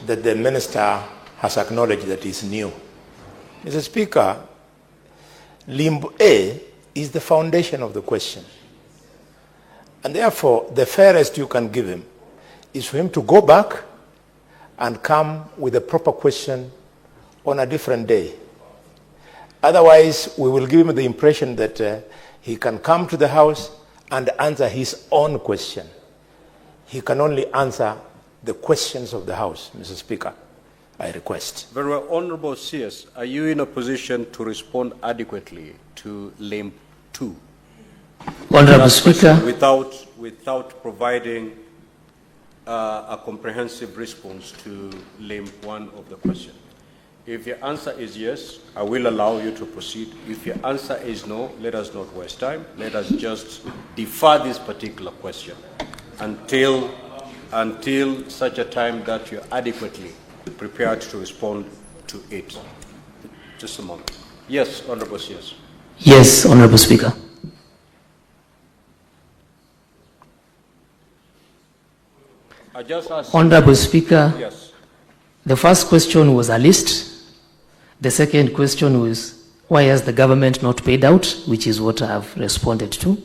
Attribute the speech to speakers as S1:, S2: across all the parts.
S1: that the minister has acknowledged that is new. Mr. Speaker, limb A is the foundation of the question. And therefore, the fairest you can give him is for him to go back and come with a proper question on a different day. Otherwise, we will give him the impression that he can come to the House and answer his own question. He can only answer the questions of the House, Mr. Speaker, I request.
S2: Very well. Honorable CS, are you in a position to respond adequately to limb 2?
S3: Honorable Speaker.
S2: Without providing a comprehensive response to limb 1 of the question. If your answer is yes, I will allow you to proceed. If your answer is no, let us not waste time. Let us just defer this particular question until such a time that you're adequately prepared to respond to it. Just a moment. Yes, Honorable CS.
S3: Yes, Honorable Speaker.
S2: I just asked.
S3: Honorable Speaker.
S2: Yes.
S3: The first question was a list. The second question was, why has the government not paid out, which is what I have responded to.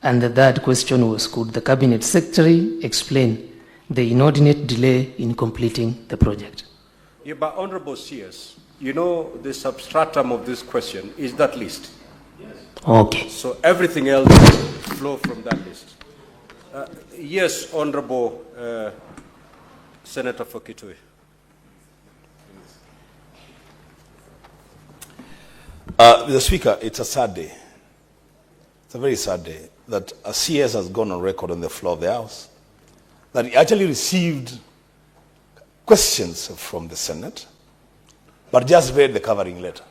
S3: And the third question was, could the Cabinet Secretary explain the inordinate delay in completing the project?
S2: Yeah, but Honorable CS, you know the substratum of this question is that list. Yes.
S3: Okay.
S2: So everything else flow from that list. Yes, Honorable Senator Fokitui.
S4: Mr. Speaker, it's a sad day. It's a very sad day that a CS has gone on record on the floor of the House that he actually received questions from the Senate, but just read the covering letter.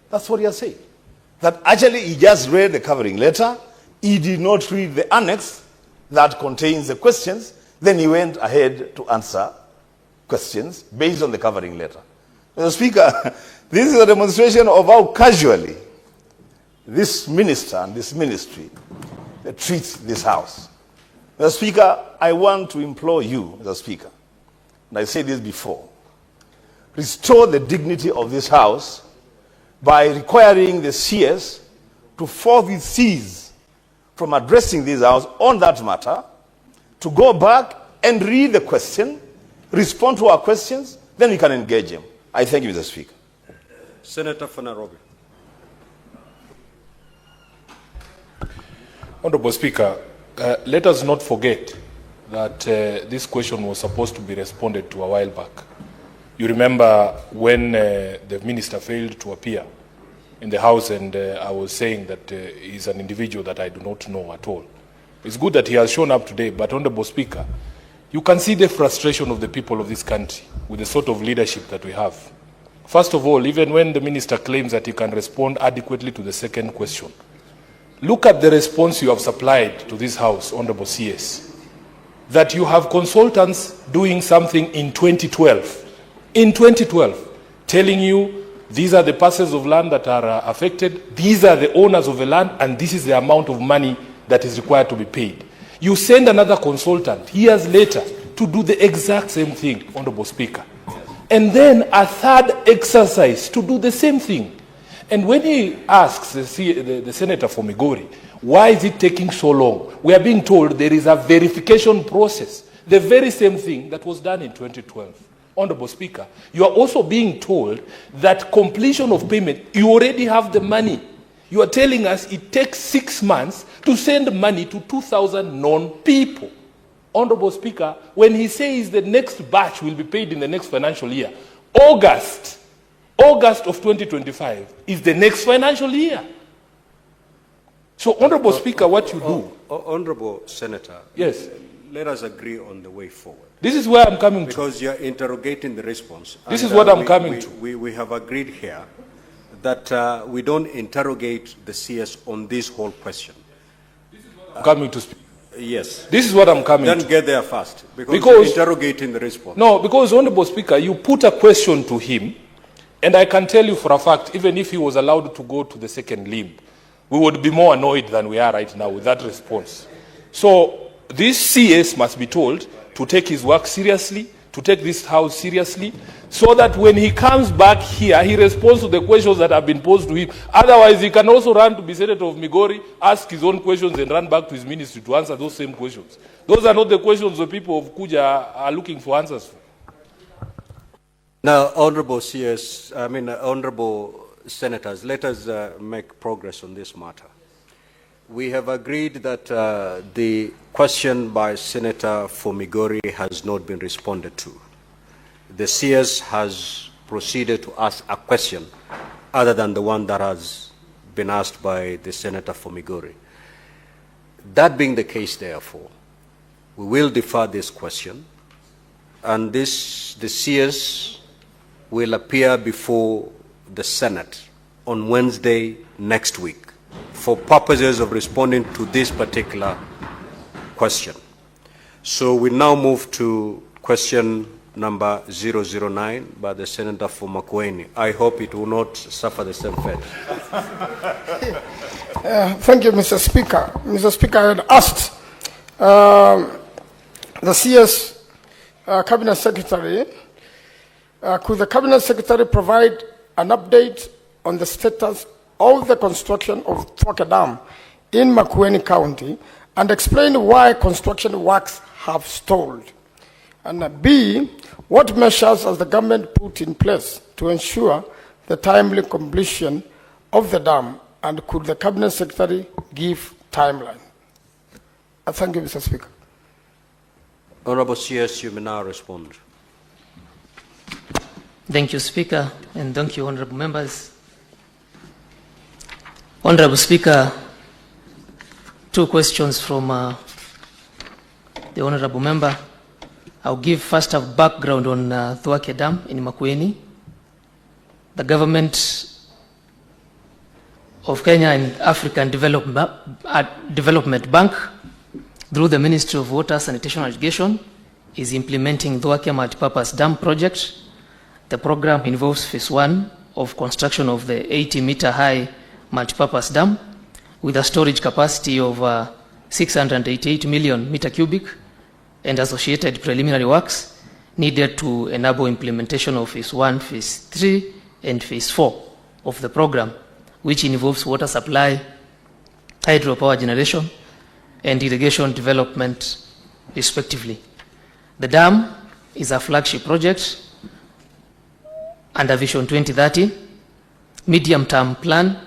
S4: That's what he has said. That actually he just read the covering letter, he did not read the annex that contains the questions, then he went ahead to answer questions based on the covering letter. Mr. Speaker, this is a demonstration of how casually this minister and this ministry treats this House. Mr. Speaker, I want to implore you, Mr. Speaker, and I said this before, restore the dignity of this House by requiring the CS to forthwith cease from addressing this House on that matter, to go back and read the question, respond to our questions, then we can engage him. I thank you, Mr. Speaker.
S2: Senator Fanarobi.
S5: Honorable Speaker, let us not forget that this question was supposed to be responded to a while back. You remember when the minister failed to appear in the House, and I was saying that he's an individual that I do not know at all. It's good that he has shown up today, but Honorable Speaker, you can see the frustration of the people of this country with the sort of leadership that we have. First of all, even when the minister claims that he can respond adequately to the second question, look at the response you have supplied to this House, Honorable CS, that you have consultants doing something in 2012. In 2012, telling you these are the parcels of land that are affected, these are the owners of the land, and this is the amount of money that is required to be paid. You send another consultant years later to do the exact same thing, Honorable Speaker. And then a third exercise to do the same thing. And when he asks the Senator for Migori, why is it taking so long? We are being told there is a verification process. The very same thing that was done in 2012. Honorable Speaker, you are also being told that completion of payment, you already have the money. You are telling us it takes 6 months to send money to 2,000 non-people. Honorable Speaker, when he says the next batch will be paid in the next financial year, August of 2025 is the next financial year. So, Honorable Speaker, what you do...
S2: Honorable Senator,
S5: yes,
S2: let us agree on the way forward.
S5: This is where I'm coming to.
S2: Because you're interrogating the response.
S5: This is what I'm coming to.
S2: We have agreed here that we don't interrogate the CS on this whole question.
S5: This is what I'm coming to speak.
S2: Yes.
S5: This is what I'm coming to.
S2: Then get there fast. Because you're interrogating the response.
S5: No, because, Honorable Speaker, you put a question to him, and I can tell you for a fact, even if he was allowed to go to the second limb, we would be more annoyed than we are right now with that response. So this CS must be told to take his work seriously, to take this house seriously, so that when he comes back here, he responds to the questions that have been posed to him. Otherwise, he can also run to be Senator of Migori, ask his own questions, and run back to his ministry to answer those same questions. Those are not the questions the people of Kuja are looking for answers for.
S2: Now, honorable senators, let us make progress on this matter. We have agreed that the question by Senator for Migori has not been responded to. The CS has proceeded to ask a question other than the one that has been asked by the Senator for Migori. That being the case, therefore, we will defer this question, and the CS will appear before the Senate on Wednesday next week for purposes of responding to this particular question. So we now move to question number 009 by the Senator for Makwiny. I hope it will not suffer the same fate.
S6: Thank you, Mr. Speaker. Mr. Speaker, I had asked the CS Cabinet Secretary, could the Cabinet Secretary provide an update on the status of the construction of Thwake Dam in Makwiny County and explain why construction works have stalled? And B, what measures has the government put in place to ensure the timely completion of the dam, and could the Cabinet Secretary give timeline? Thank you, Mr. Speaker.
S2: Honorable CS, you may now respond.
S3: Thank you, Speaker, and thank you, honorable members. Honorable Speaker, two questions from the honorable member. I'll give first a background on Thwake Dam in Makwiny. The government of Kenya and African Development Bank, through the Ministry of Water, Sanitation and Irrigation, is implementing Thwake Multipurpose Dam project. The program involves phase 1 of construction of the 80-meter high multipurpose dam with a storage capacity of 688 million meter cubic and associated preliminary works needed to enable implementation of phase 1, phase 3, and phase 4 of the program, which involves water supply, hydropower generation, and irrigation development, respectively. The dam is a flagship project under Vision 2030, medium-term plan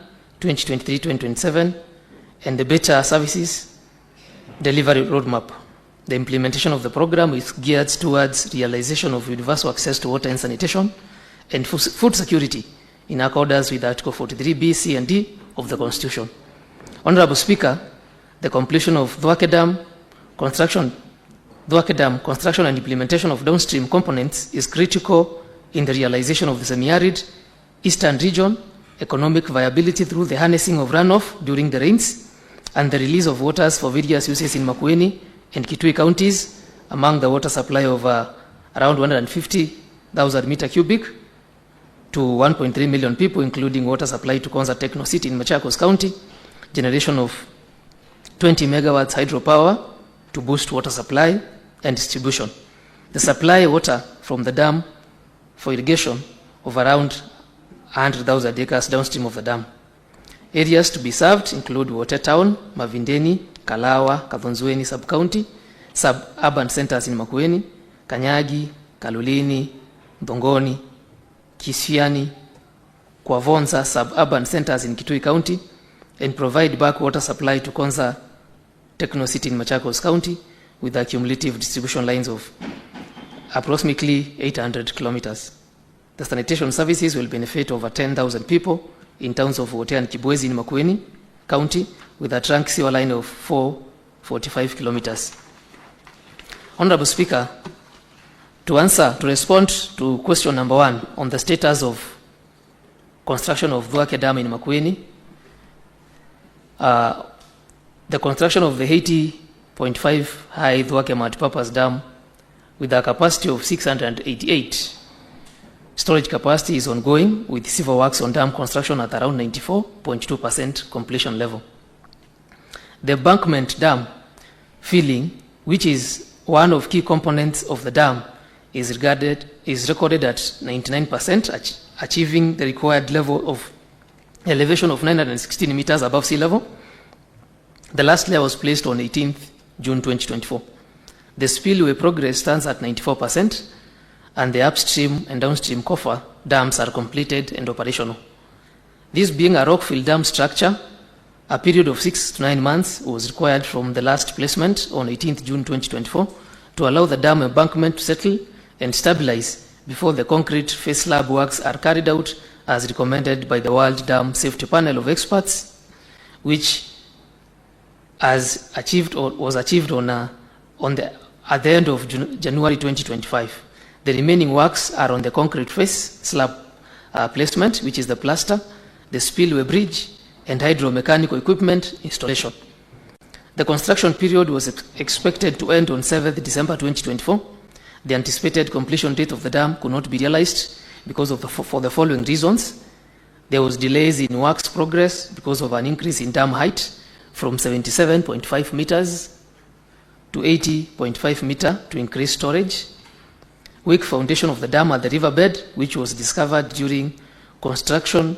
S3: 2023-2027, and the better services delivery roadmap. The implementation of the program is geared towards realization of universal access to water and sanitation and food security in accordance with Article 43B, C, and D of the Constitution. Honorable Speaker, the completion of Thwake Dam construction and implementation of downstream components is critical in the realization of the semi-arid eastern region, economic viability through the harnessing of runoff during the rains, and the release of waters for various uses in Makwiny and Kitui counties, among the water supply of around 150,000 meter cubic to 1.3 million people, including water supply to Konza Techno City in Machakos County, generation of 20 megawatts hydropower to boost water supply and distribution. The supply water from the dam for irrigation of around 100,000 acres downstream of the dam. Areas to be served include Wote Town, Mavindeni, Kalawa, Kathonzweni sub-county, sub-urban centers in Makwiny, Kanyagi, Kalulini, Ndongoni, Kisiani, Kwavonza sub-urban centers in Kitui County, and provide back water supply to Konza Techno City in Machakos County with a cumulative distribution lines of approximately 800 kilometers. The sanitation services will benefit over 10,000 people in towns of Wote and Kibwezi in Makwiny County with a trunk sewer line of 445 kilometers. Honorable Speaker, to respond to question number 1 on the status of construction of Thwake Dam in Makwiny, the construction of the 80.5 high Thwake multipurpose dam with a capacity of 688 storage capacity is ongoing, with civil works on dam construction at around 94.2% completion level. The embankment dam filling, which is one of key components of the dam, is recorded at 99%, achieving the required level of elevation of 916 meters above sea level. The last layer was placed on 18th June 2024. The spillway progress stands at 94%, and the upstream and downstream coffer dams are completed and operational. This being a rock-filled dam structure, a period of 6 to 9 months was required from the last placement on 18th June 2024 to allow the dam embankment to settle and stabilize before the concrete face slab works are carried out as recommended by the World Dam Safety Panel of Experts, which was achieved at the end of January 2025. The remaining works are on the concrete face slab placement, which is the plaster, the spillway bridge, and hydromechanical equipment installation. The construction period was expected to end on 7th December 2024. The anticipated completion date of the dam could not be realized because of for the following reasons. There was delays in works progress because of an increase in dam height from 77.5 meters to 80.5 meter to increase storage. Weak foundation of the dam at the riverbed, which was discovered during construction,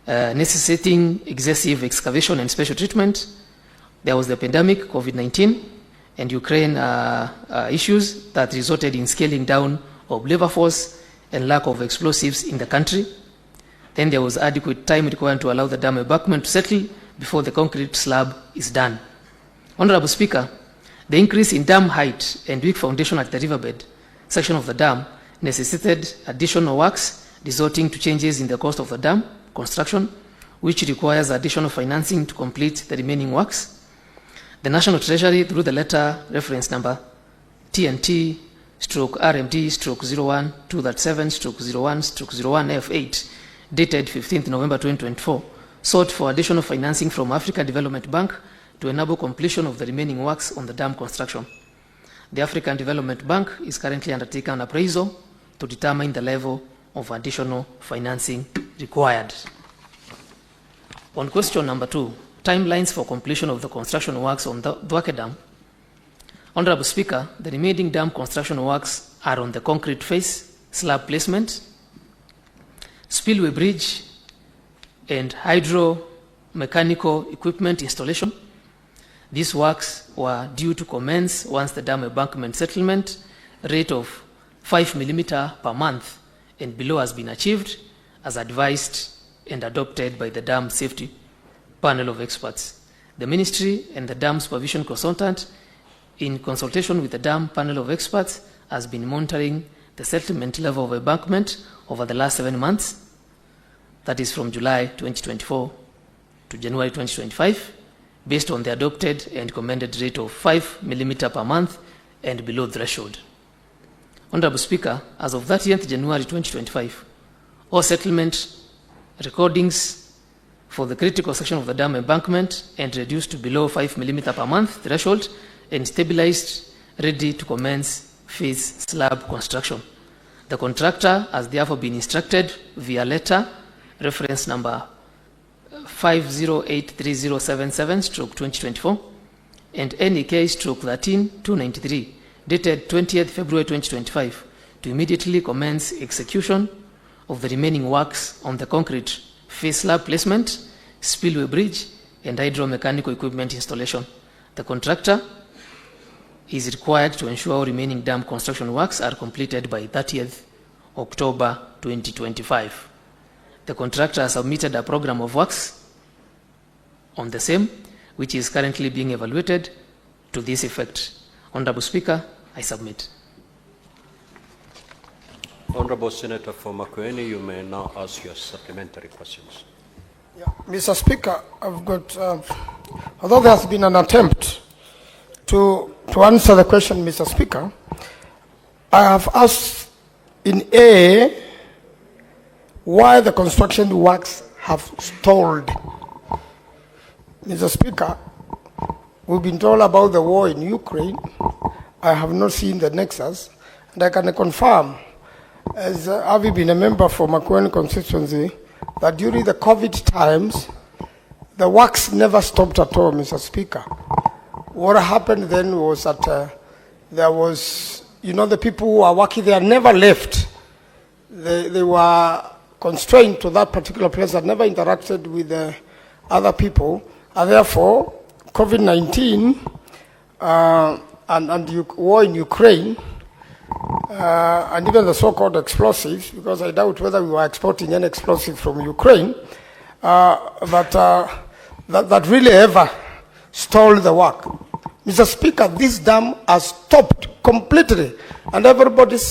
S3: necessitating excessive excavation and special treatment. There was the pandemic, COVID-19, and Ukraine issues that resulted in scaling down of labor force and lack of explosives in the country. Then there was adequate time required to allow the dam embankment to settle before the concrete slab is done. Honorable Speaker, the increase in dam height and weak foundation at the riverbed section of the dam necessitated additional works, resulting to changes in the cost of the dam construction, which requires additional financing to complete the remaining works. The National Treasury, through the letter reference number TNT/RMD/01-237/01/01F8, dated 15th November 2024, sought for additional financing from African Development Bank to enable completion of the remaining works on the dam construction. The African Development Bank is currently undertaking an appraisal to determine the level of additional financing required. On question number 2, timelines for completion of the construction works on the Dwake Dam. Honorable Speaker, the remaining dam construction works are on the concrete face, slab placement, spillway bridge, and hydro-mechanical equipment installation. These works were due to commence once the dam embankment settlement rate of 5 millimeter per month and below has been achieved, as advised and adopted by the Dam Safety Panel of Experts. The Ministry and the Dam Supervision Consultant, in consultation with the Dam Panel of Experts, has been monitoring the settlement level of embankment over the last 7 months, that is from July 2024 to January 2025, based on the adopted and recommended rate of 5 millimeter per month and below threshold. Honorable Speaker, as of 30th January 2025, all settlement recordings for the critical section of the dam embankment and reduced to below 5 millimeter per month threshold and stabilized, ready to commence phase slab construction. The contractor has therefore been instructed via letter reference number 5083077/2024 and NEK/13-293 dated 20th February 2025 to immediately commence execution of the remaining works on the concrete face slab placement, spillway bridge, and hydro-mechanical equipment installation. The contractor is required to ensure all remaining dam construction works are completed by 30th October 2025. The contractor has submitted a program of works on the same, which is currently being evaluated to this effect. Honorable Speaker, I submit.
S2: Honorable Senator for Makwiny, you may now ask your supplementary questions.
S6: Yeah, Mr. Speaker, I've got, although there has been an attempt to answer the question, Mr. Speaker, I have asked in A, why the construction works have stalled. Mr. Speaker, we've been told about the war in Ukraine. I have not seen the nexus, and I can confirm, as having been a member for Makwiny constituency, that during the COVID times, the works never stopped at all, Mr. Speaker. What happened then was that there was you know, the people who are working there never left. They were constrained to that particular place and never interacted with other people. And therefore, COVID-19 and war in Ukraine, and even the so-called explosives, because I doubt whether we were exporting any explosive from Ukraine, that really ever stole the work. Mr. Speaker, this dam has stopped completely, and everybody's